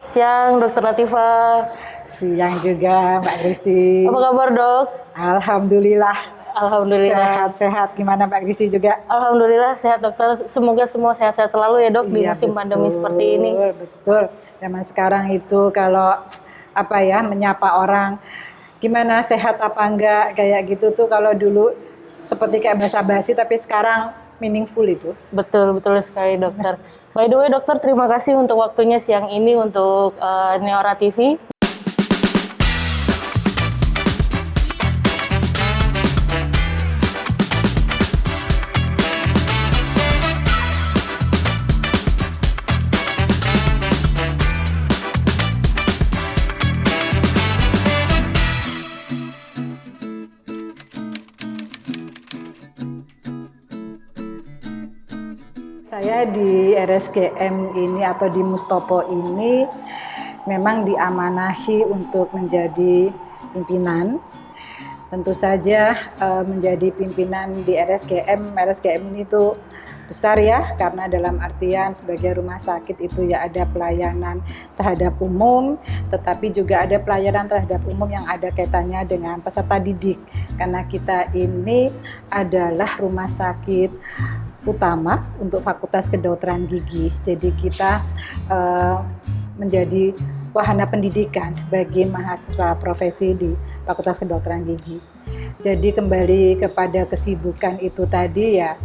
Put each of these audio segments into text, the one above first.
Siang, Dokter Latifah. Siang juga Mbak Kristi. Apa kabar, Dok? Alhamdulillah. Alhamdulillah. Sehat-sehat. Gimana Mbak Kristi juga? Alhamdulillah sehat, Dokter. Semoga semua sehat-sehat selalu ya, Dok, di musim pandemi seperti ini. Betul. Zaman sekarang itu kalau menyapa orang gimana sehat apa enggak kayak gitu tuh, kalau dulu seperti kayak basa-basi, tapi sekarang meaningful itu. Betul sekali, Dokter. By the way, Dokter, terima kasih untuk waktunya siang ini untuk Neora TV. Saya di RSGM ini atau di Mustopo ini memang diamanahi untuk menjadi pimpinan. Tentu saja menjadi pimpinan di RSGM ini tuh besar ya, karena dalam artian sebagai rumah sakit itu ya ada pelayanan terhadap umum, tetapi juga ada pelayanan terhadap umum yang ada kaitannya dengan peserta didik. Karena kita ini adalah rumah sakit utama untuk Fakultas Kedokteran Gigi. Jadi kita menjadi wahana pendidikan bagi mahasiswa profesi di Fakultas Kedokteran Gigi. Jadi kembali kepada kesibukan itu tadi ya,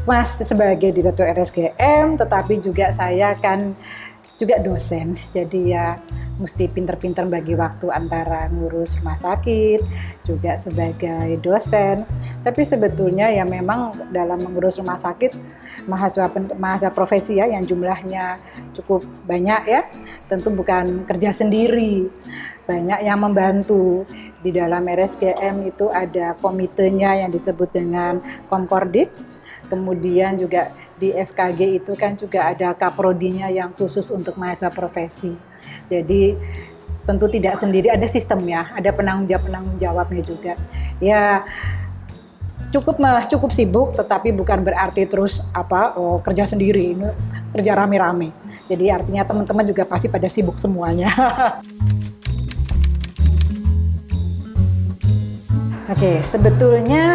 Mas sebagai Direktur RSGM, tetapi juga saya kan juga dosen. Jadi ya mesti pinter-pinter bagi waktu antara ngurus rumah sakit, juga sebagai dosen. Tapi sebetulnya ya memang dalam mengurus rumah sakit, mahasiswa profesi ya yang jumlahnya cukup banyak ya, tentu bukan kerja sendiri, banyak yang membantu. Di dalam RSGM itu ada komitenya yang disebut dengan Komkordik. Kemudian juga di FKG itu kan juga ada kaprodinya yang khusus untuk mahasiswa profesi. Jadi tentu tidak sendiri, ada sistemnya, ada penanggung jawabnya juga. Ya cukup sibuk, tetapi bukan berarti terus kerja sendiri, ini kerja rame-rame. Jadi artinya teman-teman juga pasti pada sibuk semuanya. Oke, sebetulnya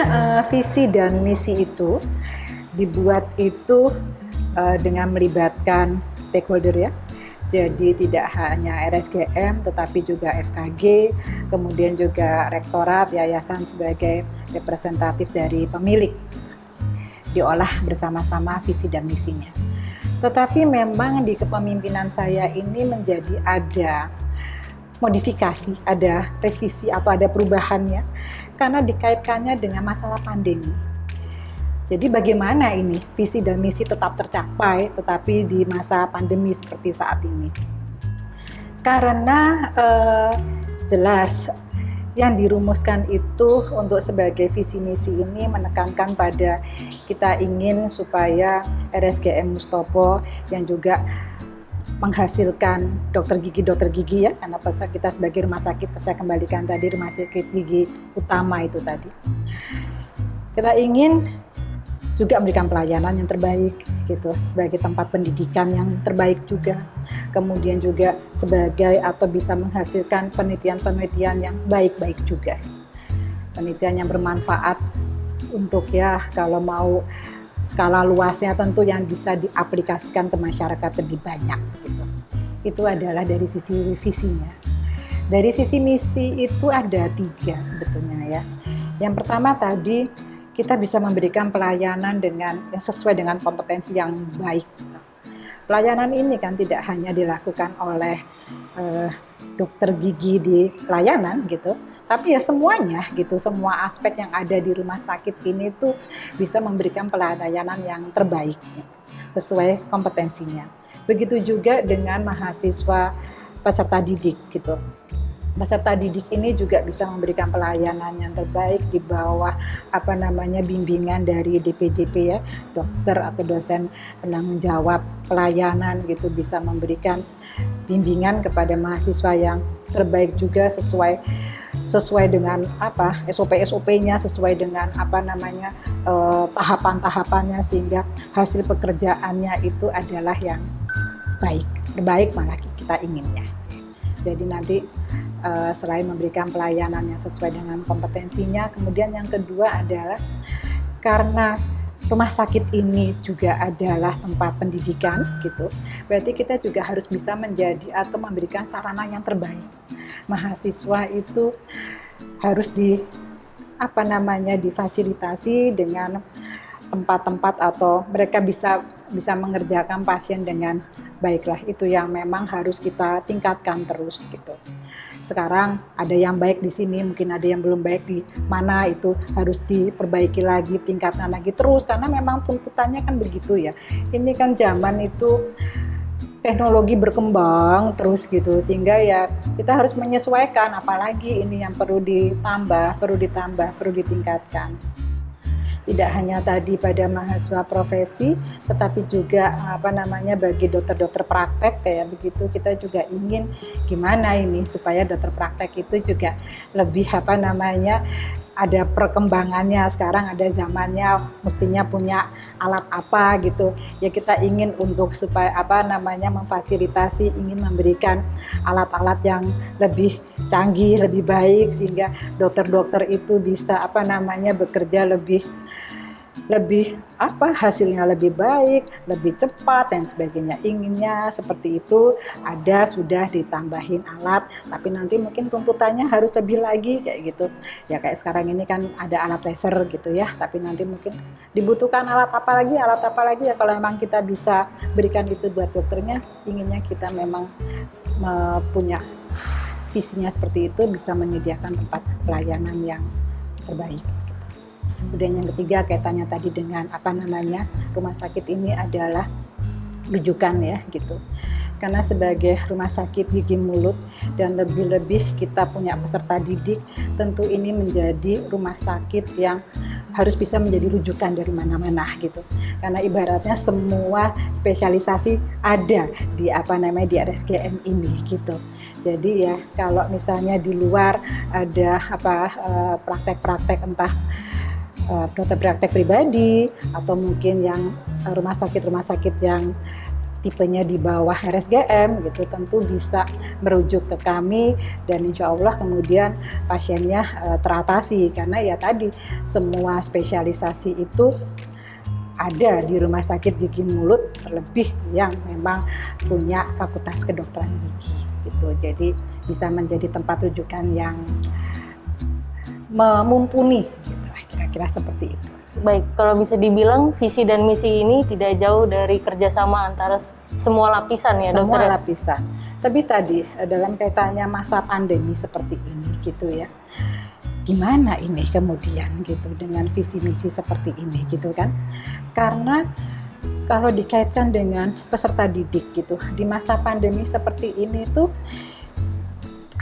visi dan misi itu dibuat itu dengan melibatkan stakeholder ya. Jadi tidak hanya RSGM tetapi juga FKG, kemudian juga rektorat, yayasan sebagai representatif dari pemilik. Diolah bersama-sama visi dan misinya. Tetapi memang di kepemimpinan saya ini menjadi ada modifikasi, ada revisi atau ada perubahannya karena dikaitkannya dengan masalah pandemi. Jadi bagaimana ini visi dan misi tetap tercapai tetapi di masa pandemi seperti saat ini? Karena jelas yang dirumuskan itu untuk sebagai visi misi ini menekankan pada kita ingin supaya RSGM Mustopo yang juga menghasilkan dokter gigi ya, karena kita sebagai rumah sakit, saya kembalikan tadi rumah sakit gigi utama itu tadi. Kita ingin juga memberikan pelayanan yang terbaik gitu, sebagai tempat pendidikan yang terbaik juga. Kemudian juga sebagai atau bisa menghasilkan penelitian-penelitian yang baik-baik juga. Penelitian yang bermanfaat untuk ya kalau mau skala luasnya tentu yang bisa diaplikasikan ke masyarakat lebih banyak gitu. Itu adalah dari sisi visinya. Dari sisi misi itu ada 3 sebetulnya ya. Yang pertama tadi kita bisa memberikan pelayanan yang sesuai dengan kompetensi yang baik. Pelayanan ini kan tidak hanya dilakukan oleh dokter gigi di pelayanan gitu, tapi ya semuanya gitu, semua aspek yang ada di rumah sakit ini tuh bisa memberikan pelayanan yang terbaik gitu, sesuai kompetensinya. Begitu juga dengan mahasiswa peserta didik gitu. Peserta didik ini juga bisa memberikan pelayanan yang terbaik di bawah bimbingan dari DPJP ya, dokter atau dosen penanggung jawab pelayanan gitu, bisa memberikan bimbingan kepada mahasiswa yang terbaik juga sesuai dengan SOP-nya, sesuai dengan tahapan-tahapannya, sehingga hasil pekerjaannya itu adalah yang baik. terbaik malah kita inginnya. Jadi nanti selain memberikan pelayanan yang sesuai dengan kompetensinya, kemudian yang kedua adalah karena rumah sakit ini juga adalah tempat pendidikan gitu, berarti kita juga harus bisa menjadi atau memberikan sarana yang terbaik. Mahasiswa itu harus difasilitasi dengan tempat-tempat atau mereka bisa mengerjakan pasien dengan baiklah. Itu yang memang harus kita tingkatkan terus gitu. Sekarang ada yang baik di sini, mungkin ada yang belum baik di mana, itu harus diperbaiki lagi, tingkatkan lagi terus, karena memang tuntutannya kan begitu ya. Ini kan zaman itu teknologi berkembang terus gitu, sehingga ya kita harus menyesuaikan, apalagi ini yang perlu ditambah, perlu ditingkatkan. Tidak hanya tadi pada mahasiswa profesi, tetapi juga bagi dokter-dokter praktek kayak begitu, kita juga ingin gimana ini supaya dokter praktek itu juga lebih ada perkembangannya. Sekarang ada zamannya, mestinya punya alat apa gitu ya, kita ingin untuk supaya memfasilitasi, ingin memberikan alat-alat yang lebih canggih, lebih baik, sehingga dokter-dokter itu bisa bekerja lebih hasilnya lebih baik, lebih cepat dan sebagainya. Inginnya seperti itu, sudah ditambahin alat, tapi nanti mungkin tuntutannya harus lebih lagi kayak gitu. Ya kayak sekarang ini kan ada alat laser gitu ya, tapi nanti mungkin dibutuhkan alat apa lagi ya, kalau memang kita bisa berikan itu buat dokternya, inginnya kita memang punya visinya seperti itu, bisa menyediakan tempat pelayanan yang terbaik. Kemudian yang ketiga kaitannya tadi dengan rumah sakit ini adalah rujukan ya gitu. Karena sebagai rumah sakit gigi mulut dan lebih-lebih kita punya peserta didik, tentu ini menjadi rumah sakit yang harus bisa menjadi rujukan dari mana-mana gitu. Karena ibaratnya semua spesialisasi ada di di RSGM ini gitu. Jadi ya kalau misalnya di luar ada praktek-praktek entah dokter praktek pribadi atau mungkin yang rumah sakit yang tipenya di bawah RSGM gitu, tentu bisa merujuk ke kami dan insya Allah kemudian pasiennya teratasi, karena ya tadi semua spesialisasi itu ada di rumah sakit gigi mulut, terlebih yang memang punya fakultas kedokteran gigi gitu. Jadi bisa menjadi tempat rujukan yang mumpuni gitu. Kira-kira seperti itu. Baik, kalau bisa dibilang visi dan misi ini tidak jauh dari kerjasama antara semua lapisan ya, dokter? Semua lapisan. Tapi tadi dalam kaitannya masa pandemi seperti ini gitu ya, gimana ini kemudian gitu dengan visi misi seperti ini gitu kan? Karena kalau dikaitkan dengan peserta didik gitu, di masa pandemi seperti ini tuh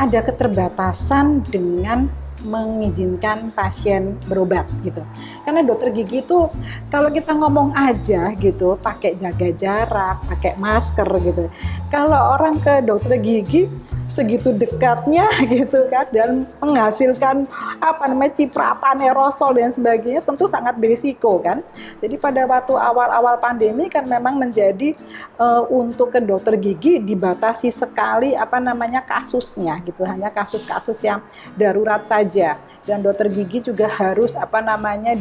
ada keterbatasan dengan mengizinkan pasien berobat gitu. Karena dokter gigi itu kalau kita ngomong aja gitu, pakai jaga jarak, pakai masker gitu. Kalau orang ke dokter gigi segitu dekatnya gitu kan, dan menghasilkan cipratan aerosol dan sebagainya, tentu sangat berisiko kan. Jadi pada waktu awal-awal pandemi kan memang menjadi untuk ke dokter gigi dibatasi sekali kasusnya gitu, hanya kasus-kasus yang darurat saja, dan dokter gigi juga harus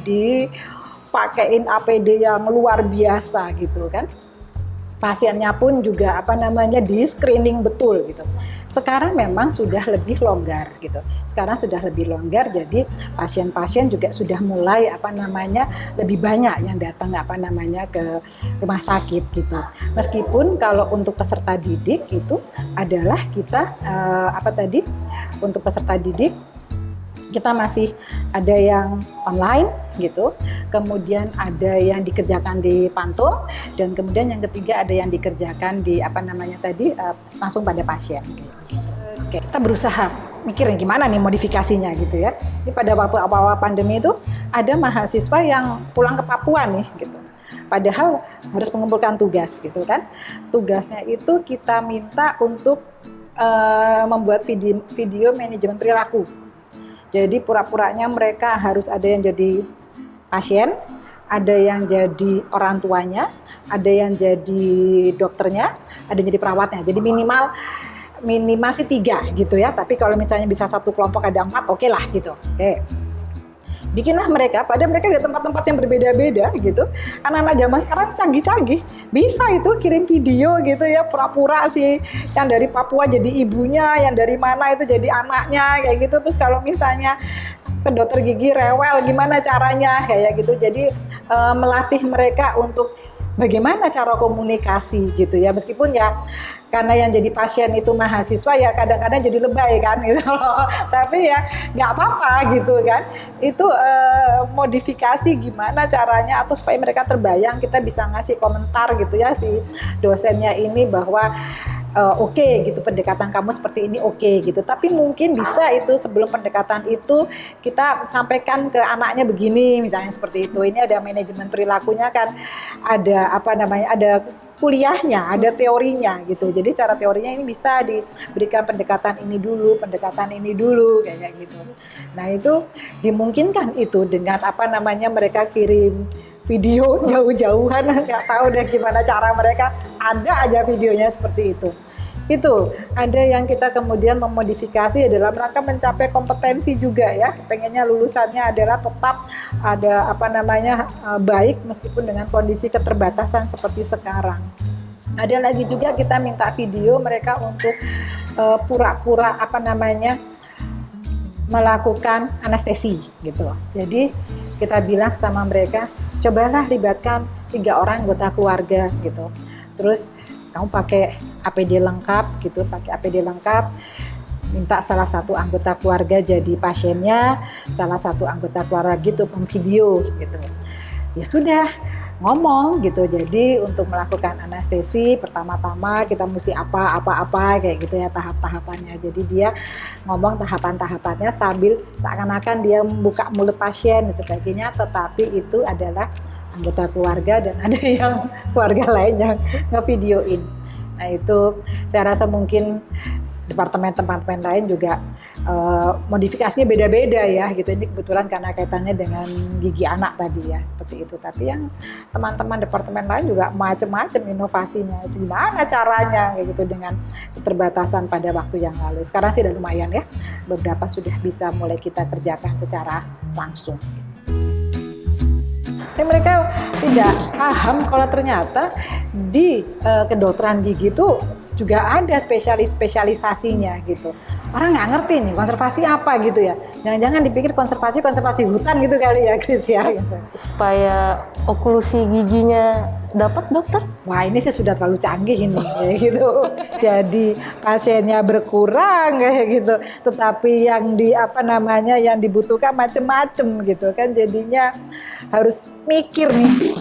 dipakein APD yang luar biasa gitu kan. Pasiennya pun juga di screening betul gitu. Sekarang memang sudah lebih longgar gitu. Sekarang sudah lebih longgar, jadi pasien-pasien juga sudah mulai lebih banyak yang datang ke rumah sakit gitu. Meskipun kalau untuk peserta didik itu adalah kita untuk peserta didik kita masih ada yang online gitu, kemudian ada yang dikerjakan di Pantum, dan kemudian yang ketiga ada yang dikerjakan di langsung pada pasien gitu. Oke, kita berusaha mikirin gimana nih modifikasinya gitu ya. Ini pada waktu awal-awal pandemi itu ada mahasiswa yang pulang ke Papua nih gitu. Padahal harus mengumpulkan tugas gitu kan. Tugasnya itu kita minta untuk membuat video manajemen perilaku. Jadi pura-puranya mereka harus ada yang jadi pasien, ada yang jadi orang tuanya, ada yang jadi dokternya, ada yang jadi perawatnya. Jadi minimal sih 3 gitu ya. Tapi kalau misalnya bisa satu kelompok ada 4, oke lah gitu. Oke. Bikinlah mereka, pada mereka di tempat-tempat yang berbeda-beda gitu. Anak-anak zaman sekarang canggih-canggih, bisa itu kirim video gitu ya, pura-pura sih yang dari Papua jadi ibunya, yang dari mana itu jadi anaknya kayak gitu. Terus kalau misalnya ke dokter gigi rewel, gimana caranya kayak gitu. Jadi melatih mereka untuk bagaimana cara komunikasi gitu ya, meskipun ya karena yang jadi pasien itu mahasiswa ya kadang-kadang jadi lebay kan gitu loh. Tapi ya nggak apa-apa gitu kan, itu modifikasi gimana caranya atau supaya mereka terbayang, kita bisa ngasih komentar gitu ya si dosennya ini bahwa oke gitu, pendekatan kamu seperti ini oke gitu, tapi mungkin bisa itu sebelum pendekatan itu kita sampaikan ke anaknya begini misalnya seperti itu. Ini ada manajemen perilakunya kan, ada apa namanya, ada kuliahnya, ada teorinya gitu. Jadi secara teorinya ini bisa diberikan pendekatan ini dulu kayak gitu. Nah itu dimungkinkan itu dengan apa namanya, mereka kirim video jauh-jauhan, nggak tahu deh gimana cara mereka, ada aja videonya seperti itu. Itu ada yang kita kemudian memodifikasi dalam rangka mencapai kompetensi juga ya, pengennya lulusannya adalah tetap ada apa namanya baik meskipun dengan kondisi keterbatasan seperti sekarang. Ada lagi juga kita minta video mereka untuk pura-pura apa namanya melakukan anestesi gitu. Jadi kita bilang sama mereka, cobalah libatkan 3 orang anggota keluarga gitu. Terus kamu pakai APD lengkap gitu, minta salah satu anggota keluarga jadi pasiennya, salah satu anggota keluarga gitu video gitu. Ya sudah, ngomong gitu. Jadi untuk melakukan anestesi pertama-tama kita mesti apa kayak gitu ya, tahap-tahapannya. Jadi dia ngomong tahapan-tahapannya sambil seakan-akan dia membuka mulut pasien dan sebagainya, tetapi itu adalah anggota keluarga dan ada yang keluarga lain yang ngevideoin. Nah itu saya rasa mungkin departemen-departemen lain juga modifikasinya beda-beda ya gitu. Ini kebetulan karena kaitannya dengan gigi anak tadi ya, seperti itu. Tapi yang teman-teman departemen lain juga macam-macam inovasinya, gimana caranya kayak gitu dengan keterbatasan pada waktu yang lalu. Sekarang sih udah lumayan ya, beberapa sudah bisa mulai kita kerjakan secara langsung. Tapi mereka tidak paham kalau ternyata di kedokteran gigi itu juga ada spesialisasinya gitu. Orang nggak ngerti nih konservasi apa gitu ya. Jangan-jangan dipikir konservasi hutan gitu kali ya, Chris ya. Gitu. Supaya oklusi giginya dapat, dokter? Wah ini sih sudah terlalu canggih ini kayak gitu. Jadi pasiennya berkurang kayak gitu. Tetapi yang yang dibutuhkan macem-macem gitu kan, jadinya harus mikir nih.